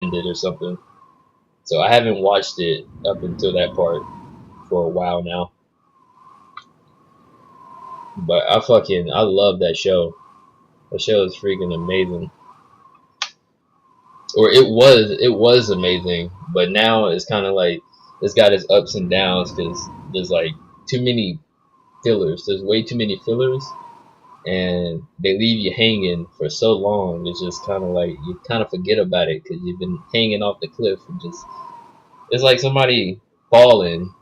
ended or something. So I haven't watched it up until that part for a while now. But I love that show. The show is freaking amazing. Or it was amazing, but now it's kind of like it's got its ups and downs because there's like too many fillers. There's way too many fillers, and they leave you hanging for so long. It's just kind of like you kind of forget about it because you've been hanging off the cliff and just it's like somebody falling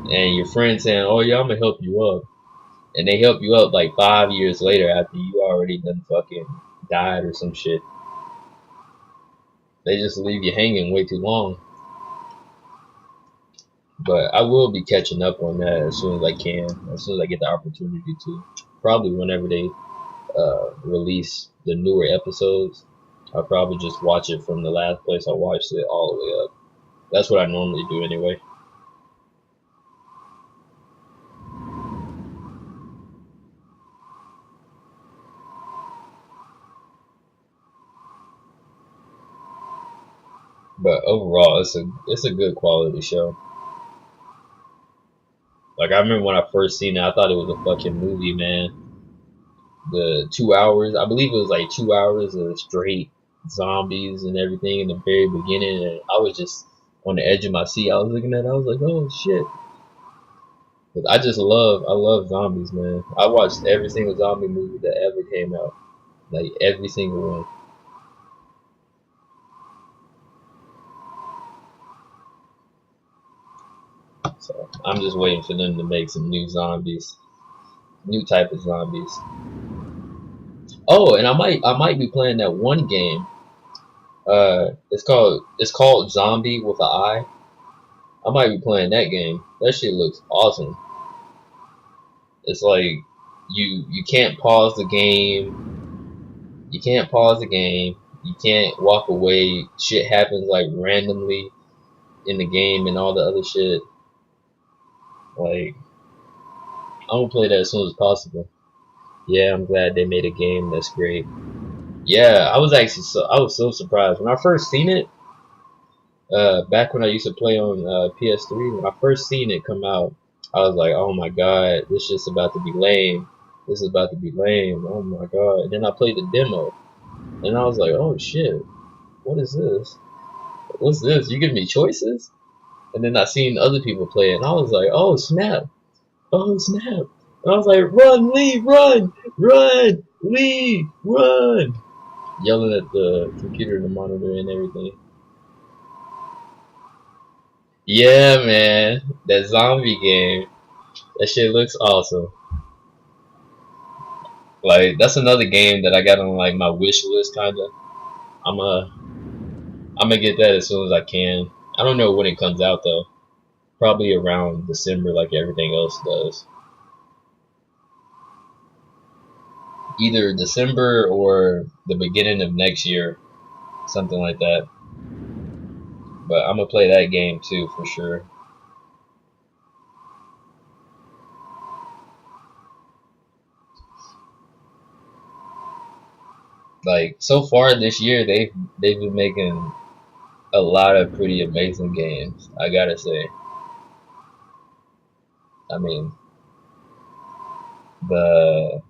and your friend saying, "Oh yeah, I'm gonna help you up," and they help you up like 5 years later after you already done fucking died or some shit. They just leave you hanging way too long. But I will be catching up on that as soon as I can, as soon as I get the opportunity to. Probably whenever they release the newer episodes, I'll probably just watch it from the last place I watched it all the way up. That's what I normally do anyway. But overall, it's a good quality show. Like I remember when I first seen it, I thought it was a fucking movie, man. The 2 hours, I believe it was like 2 hours of straight zombies and everything in the very beginning, and I was just on the edge of my seat. I was looking at it, I was like, oh shit. But I love zombies, man. I watched every single zombie movie that ever came out. Like every single one. So I'm just waiting for them to make some new zombies. New type of zombies. Oh, and I might be playing that one game. It's called Zombie with an I. I might be playing that game. That shit looks awesome. It's like you can't pause the game. You can't pause the game. You can't walk away. Shit happens like randomly in the game and all the other shit. Like I'm gonna play that as soon as possible. Yeah, I'm glad they made a game that's great. Yeah, I was so surprised when I first seen it. Back when I used to play on PS3, when I first seen it come out, I was like, oh my god, this shit's about to be lame. This is about to be lame. Oh my god. And then I played the demo, and I was like, oh shit, what is this? What's this? You give me choices? And then I seen other people play it, and I was like, oh snap. Oh snap. And I was like, run, Lee, run! Run! Lee, run! Yelling at the computer, the monitor, and everything. Yeah, man, that zombie game, that shit looks awesome. Like that's another game that I got on like my wish list, kinda. I'm a, I'm gonna get that as soon as I can. I don't know when it comes out though. Probably around December, like everything else does. Either December or the beginning of next year, something like that. But I'm gonna play that game too for sure. Like so far this year, they've been making a lot of pretty amazing games. I gotta say. I mean, the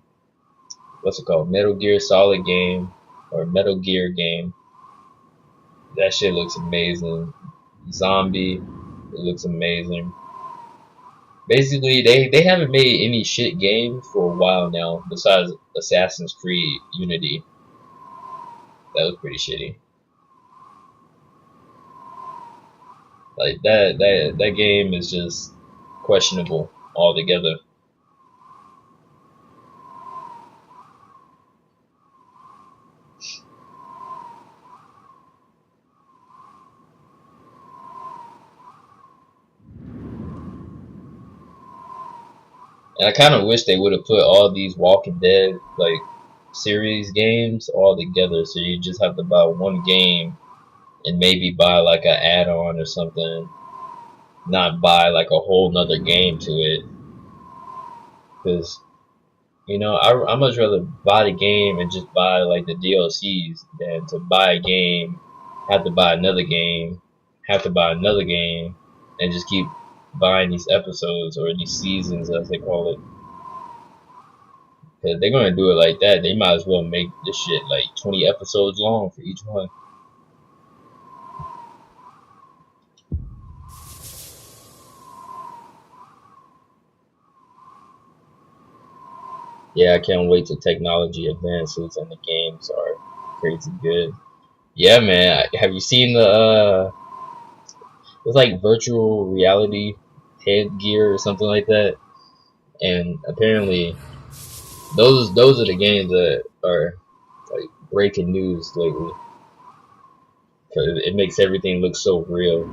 what's it called? Metal Gear Solid game or Metal Gear game. That shit looks amazing. Zombie, it looks amazing. Basically, they haven't made any shit games for a while now, besides Assassin's Creed Unity. That was pretty shitty. Like that game is just questionable altogether. And I kind of wish they would have put all these Walking Dead like series games all together, so you just have to buy one game and maybe buy like an add-on or something, not buy like a whole nother game to it. Because you know, I much rather buy the game and just buy like the DLCs than to buy a game have to buy another game, have to buy another game, and just keep buying these episodes or these seasons as they call it. Cause they're gonna do it like that. They might as well make this shit like 20 episodes long for each one. Yeah, I can't wait till technology advances and the games are crazy good. Yeah, man. Have you seen the it's like virtual reality headgear or something like that? And apparently those are the games that are like breaking news lately because it makes everything look so real.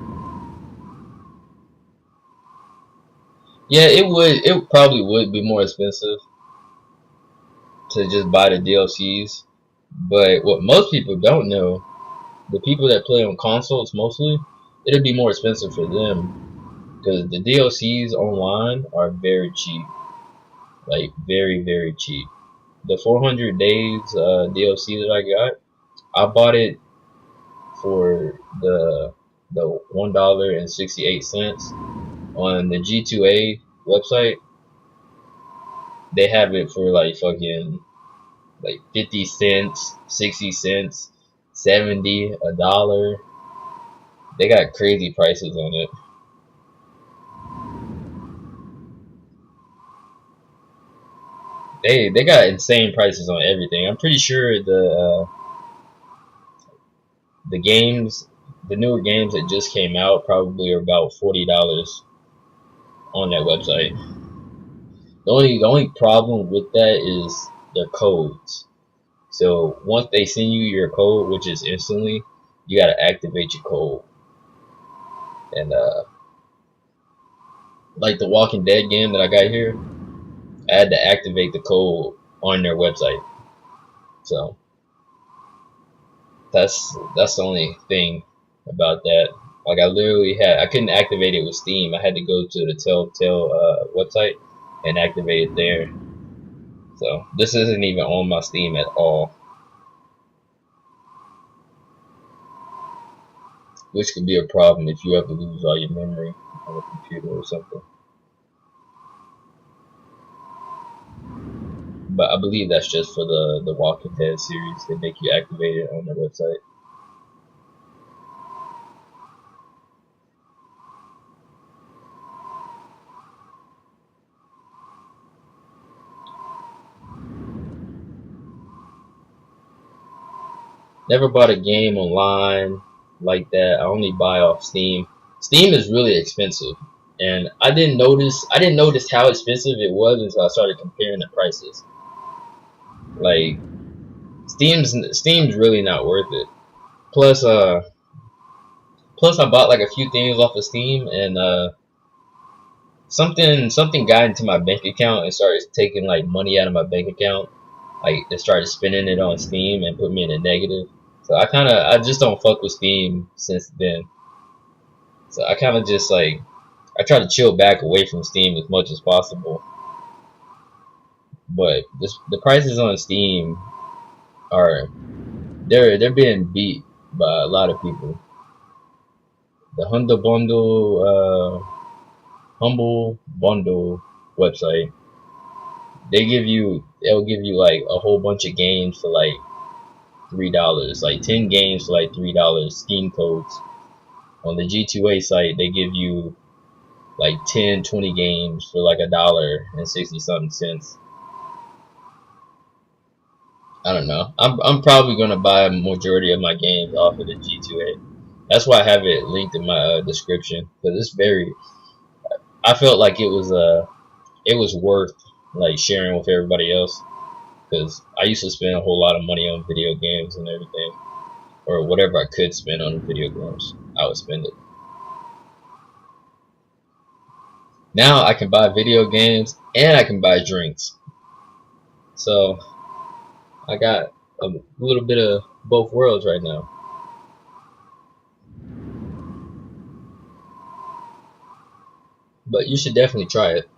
Yeah, it would. It probably would be more expensive to just buy the DLCs. But what most people don't know, the people that play on consoles mostly, it'll be more expensive for them because the DLCs online are very cheap, like very cheap. The 400 days DLC that I bought it for the $1.68 on the G2A website. They have it for like fucking like 50 cents, 60 cents, 70, a dollar. They got crazy prices on it. They got insane prices on everything. I'm pretty sure the games, the newer games that just came out, probably are about $40 on that website. The only problem with that is their codes. So once they send you your code, which is instantly, you gotta activate your code. And like the Walking Dead game that I got here, I had to activate the code on their website. So that's the only thing about that. Like I couldn't activate it with Steam. I had to go to the Telltale website and activate it there. So this isn't even on my Steam at all, which could be a problem if you ever lose all your memory on a computer or something. But I believe that's just for the Walking Dead series. They make you activate it on their website. Never bought a game online like that. I only buy off Steam. Steam is really expensive, and I didn't notice how expensive it was until I started comparing the prices. Like Steam's really not worth it. Plus plus I bought like a few things off of Steam, and something got into my bank account and started taking like money out of my bank account. Like they started spending it on Steam and put me in a negative. So I just don't fuck with Steam since then. So I kind of just like I try to chill back away from Steam as much as possible. But the prices on Steam are they're being beat by a lot of people. The Humble Bundle website, they'll give you like a whole bunch of games for like $3, like 10 games for like $3 Steam codes. On the G2A site, they give you like 10, 20 games for like $1.60 something cents. I don't know. I'm probably gonna buy a majority of my games off of the G2A. That's why I have it linked in my description because it's very. I felt like it was worth like sharing with everybody else because I used to spend a whole lot of money on video games and everything, or whatever I could spend on video games. I would spend it. Now I can buy video games and I can buy drinks. So I got a little bit of both worlds right now. But you should definitely try it.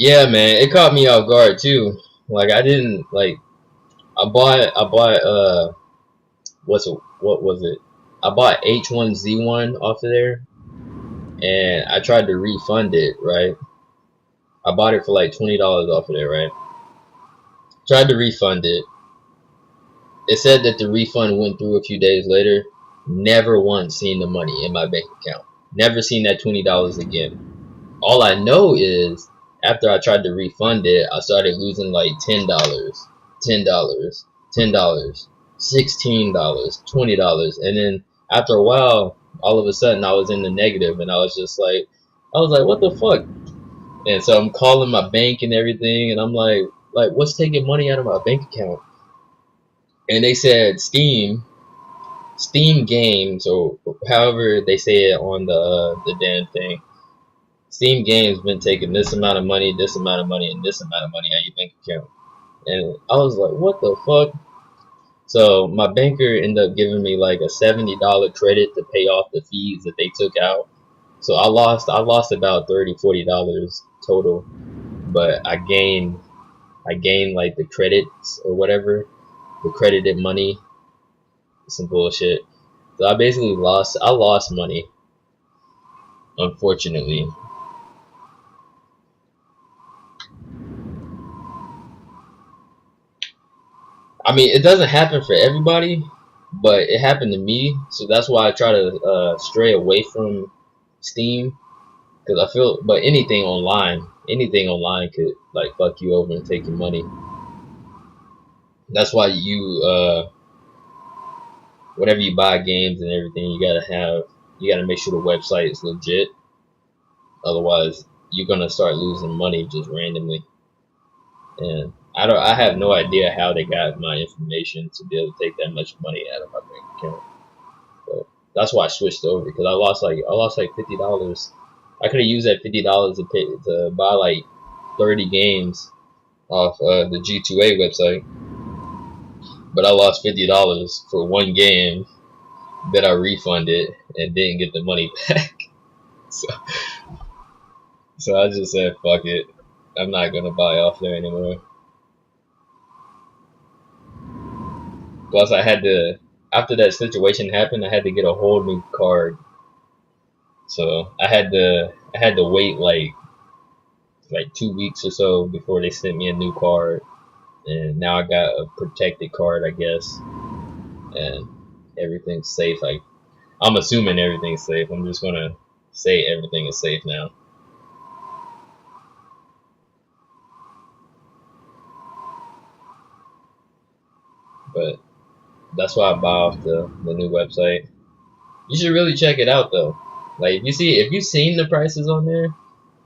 Yeah, man, it caught me off guard too. Like I didn't like. I bought what was it? I bought H1Z1 off of there, and I tried to refund it. Right, I bought it for like $20 off of there. Right, tried to refund it. It said that the refund went through a few days later. Never once seen the money in my bank account. Never seen that $20 again. All I know is after I tried to refund it, I started losing like $10, $10, $10, $16, $20, and then after a while, all of a sudden I was in the negative, and I was like, what the fuck? And so I'm calling my bank and everything, and I'm like, what's taking money out of my bank account? And they said Steam games, or however they say it on the damn thing. Steam games been taking this amount of money, this amount of money, and this amount of money out of your bank account. And I was like, what the fuck? So my banker ended up giving me like a $70 credit to pay off the fees that they took out. So I lost about $30-$40 total, but I gained like the credits or whatever, the credited money, some bullshit. So I lost money, unfortunately. I mean, it doesn't happen for everybody, but it happened to me. So that's why I try to stray away from Steam, because I feel, but anything online could like fuck you over and take your money. That's why whenever you buy games and everything, you gotta make sure the website is legit. Otherwise, you're gonna start losing money just randomly. And I have no idea how they got my information to be able to take that much money out of my bank account. But that's why I switched over, because I lost like $50. I could have used that $50 to buy like 30 games off the G2A website, but I lost $50 for one game that I refunded and didn't get the money back. so, so I just said fuck it. I'm not gonna buy off there anymore. Plus, after that situation happened, I had to get a whole new card. So I had to wait like 2 weeks or so before they sent me a new card, and now I got a protected card, I guess, and everything's safe. I'm assuming everything's safe. I'm just gonna say everything is safe now. But that's why I buy off the new website. You should really check it out though. Like if you seen the prices on there,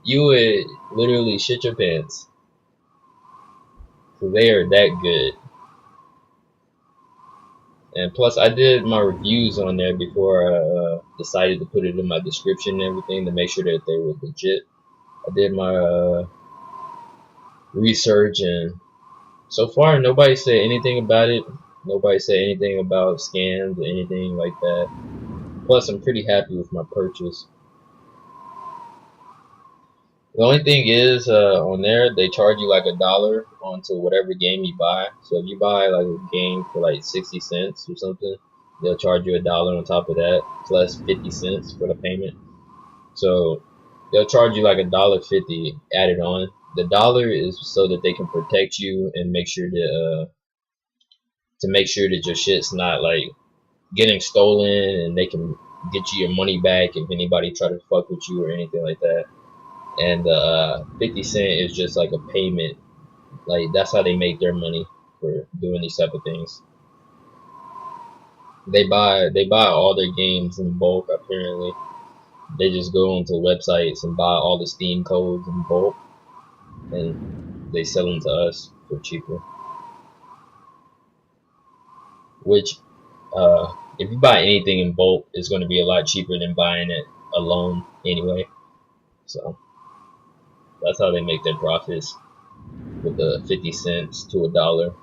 you would literally shit your pants. So they are that good. And plus, I did my reviews on there before I decided to put it in my description and everything to make sure that they were legit. I did my research, and so far nobody said anything about it. Nobody said anything about scams or anything like that. Plus, I'm pretty happy with my purchase. The only thing is, on there, they charge you like $1 onto whatever game you buy. So if you buy like a game for like 60 cents or something, they'll charge you $1 on top of that, plus 50 cents for the payment. So they'll charge you like $1.50 added on. The dollar is so that they can protect you and make sure that your shit's not like getting stolen, and they can get you your money back if anybody try to fuck with you or anything like that. And 50 cent is just like a payment. Like that's how they make their money for doing these type of things. They buy all their games in bulk. Apparently, they just go onto websites and buy all the Steam codes in bulk, and they sell them to us for cheaper. Which, if you buy anything in bulk, it's going to be a lot cheaper than buying it alone anyway. So that's how they make their profits, with the 50 cents to $1.